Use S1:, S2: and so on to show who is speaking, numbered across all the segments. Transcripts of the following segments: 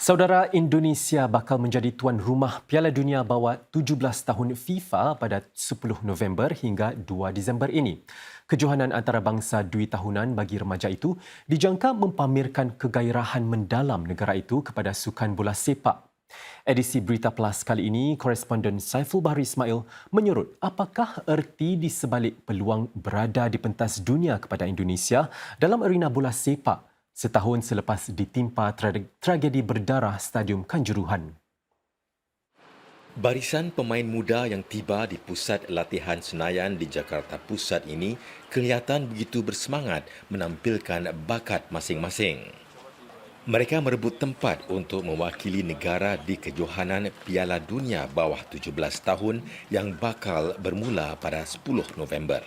S1: Saudara, Indonesia bakal menjadi tuan rumah Piala Dunia bawah 17 tahun FIFA pada 10 November hingga 2 Disember ini. Kejohanan antarabangsa dui tahunan bagi remaja itu dijangka mempamerkan kegairahan mendalam negara itu kepada sukan bola sepak. Edisi Berita Plus kali ini, koresponden Saiful Bahri Ismail menyurut apakah erti di sebalik peluang berada di pentas dunia kepada Indonesia dalam arena bola sepak setahun selepas ditimpa tragedi berdarah Stadium Kanjuruhan.
S2: Barisan pemain muda yang tiba di pusat latihan Senayan di Jakarta Pusat ini kelihatan begitu bersemangat menampilkan bakat masing-masing. Mereka merebut tempat untuk mewakili negara di kejohanan Piala Dunia bawah 17 tahun yang bakal bermula pada 10 November.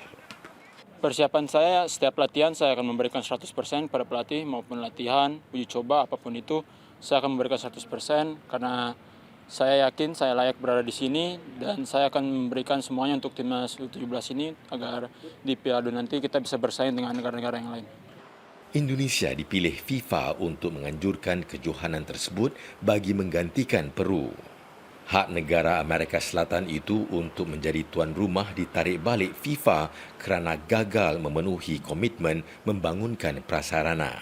S3: Persiapan saya, setiap latihan saya akan memberikan 100% pada pelatih maupun latihan, uji coba, apapun itu, saya akan memberikan 100% karena saya yakin saya layak berada di sini dan saya akan memberikan semuanya untuk timnas U17 ini agar di Piala Dunia nanti kita bisa bersaing dengan negara-negara yang lain.
S2: Indonesia dipilih FIFA untuk menganjurkan kejohanan tersebut bagi menggantikan Peru. Hak negara Amerika Selatan itu untuk menjadi tuan rumah ditarik balik FIFA kerana gagal memenuhi komitmen membangunkan prasarana.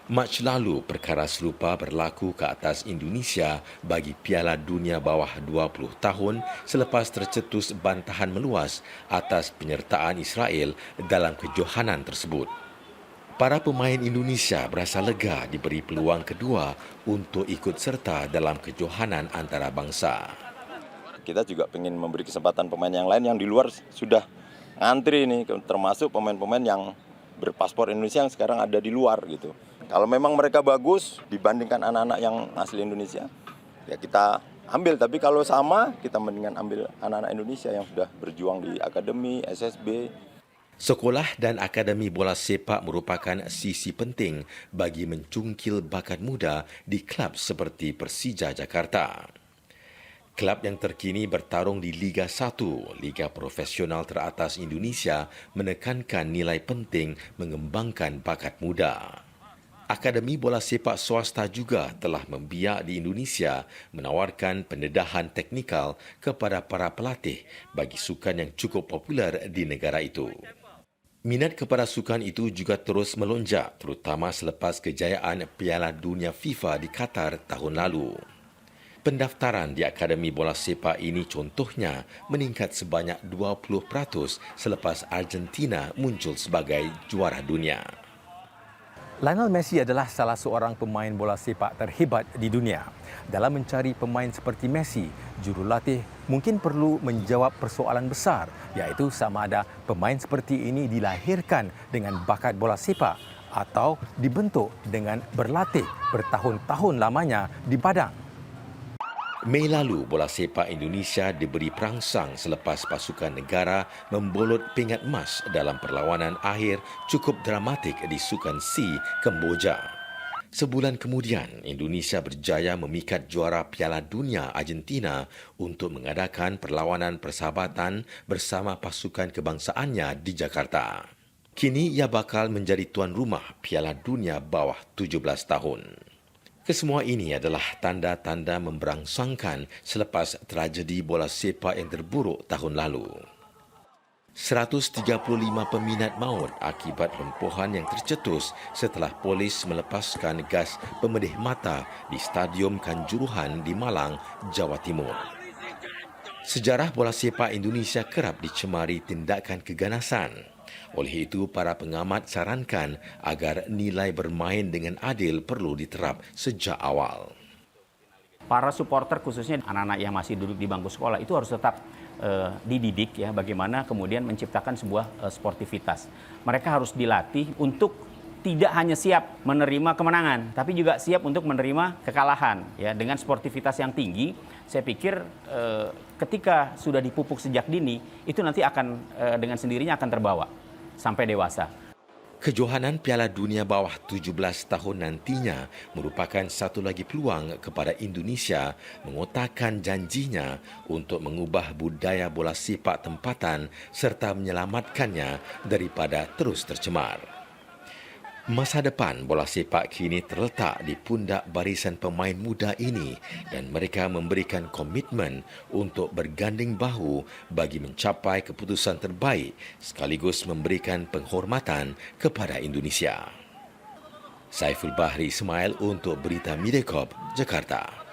S2: Mac lalu, perkara serupa berlaku ke atas Indonesia bagi Piala Dunia bawah 20 tahun selepas tercetus bantahan meluas atas penyertaan Israel dalam kejohanan tersebut. Para pemain Indonesia berasa lega diberi peluang kedua untuk ikut serta dalam kejohanan antarabangsa.
S4: Kita juga ingin memberi kesempatan pemain yang lain yang di luar sudah ngantri nih, termasuk pemain-pemain yang berpaspor Indonesia yang sekarang ada di luar gitu. Kalau memang mereka bagus dibandingkan anak-anak yang asli Indonesia, ya kita ambil. Tapi kalau sama, kita mendingan ambil anak-anak Indonesia yang sudah berjuang di akademi, SSB.
S2: Sekolah dan akademi bola sepak merupakan sisi penting bagi mencungkil bakat muda di klub seperti Persija Jakarta. Klub yang terkini bertarung di Liga 1, Liga Profesional teratas Indonesia, menekankan nilai penting mengembangkan bakat muda. Akademi bola sepak swasta juga telah membiak di Indonesia menawarkan pendedahan teknikal kepada para pelatih bagi sukan yang cukup popular di negara itu. Minat kepada sukan itu juga terus melonjak, terutama selepas kejayaan Piala Dunia FIFA di Qatar tahun lalu. Pendaftaran di Akademi Bola Sepak ini contohnya meningkat sebanyak 20% selepas Argentina muncul sebagai juara dunia.
S5: Lionel Messi adalah salah seorang pemain bola sepak terhebat di dunia. Dalam mencari pemain seperti Messi, jurulatih mungkin perlu menjawab persoalan besar, iaitu sama ada pemain seperti ini dilahirkan dengan bakat bola sepak atau dibentuk dengan berlatih bertahun-tahun lamanya di padang.
S2: Mei lalu, bola sepak Indonesia diberi perangsang selepas pasukan negara membolot pingat emas dalam perlawanan akhir cukup dramatik di Sukan C, Kemboja. Sebulan kemudian, Indonesia berjaya memikat juara Piala Dunia Argentina untuk mengadakan perlawanan persahabatan bersama pasukan kebangsaannya di Jakarta. Kini ia bakal menjadi tuan rumah Piala Dunia bawah 17 tahun. Kesemua ini adalah tanda-tanda memberangsangkan selepas tragedi bola sepak yang terburuk tahun lalu. 135 peminat maut akibat rempuhan yang tercetus setelah polis melepaskan gas pemedih mata di Stadium Kanjuruhan di Malang, Jawa Timur. Sejarah bola sepak Indonesia kerap dicemari tindakan keganasan. Oleh itu, para pengamat sarankan agar nilai bermain dengan adil perlu diterap sejak awal.
S6: Para supporter khususnya anak-anak yang masih duduk di bangku sekolah itu harus tetap dididik ya bagaimana kemudian menciptakan sebuah sportivitas. Mereka harus dilatih untuk tidak hanya siap menerima kemenangan, tapi juga siap untuk menerima kekalahan. Ya, dengan sportivitas yang tinggi, saya pikir ketika sudah dipupuk sejak dini, itu nanti akan dengan sendirinya akan terbawa sampai dewasa.
S2: Kejohanan Piala Dunia bawah 17 tahun nantinya merupakan satu lagi peluang kepada Indonesia mengotakkan janjinya untuk mengubah budaya bola sepak tempatan serta menyelamatkannya daripada terus tercemar. Masa depan bola sepak kini terletak di pundak barisan pemain muda ini dan mereka memberikan komitmen untuk berganding bahu bagi mencapai keputusan terbaik sekaligus memberikan penghormatan kepada Indonesia. Saiful Bahri Ismail untuk Berita Mediacorp, Jakarta.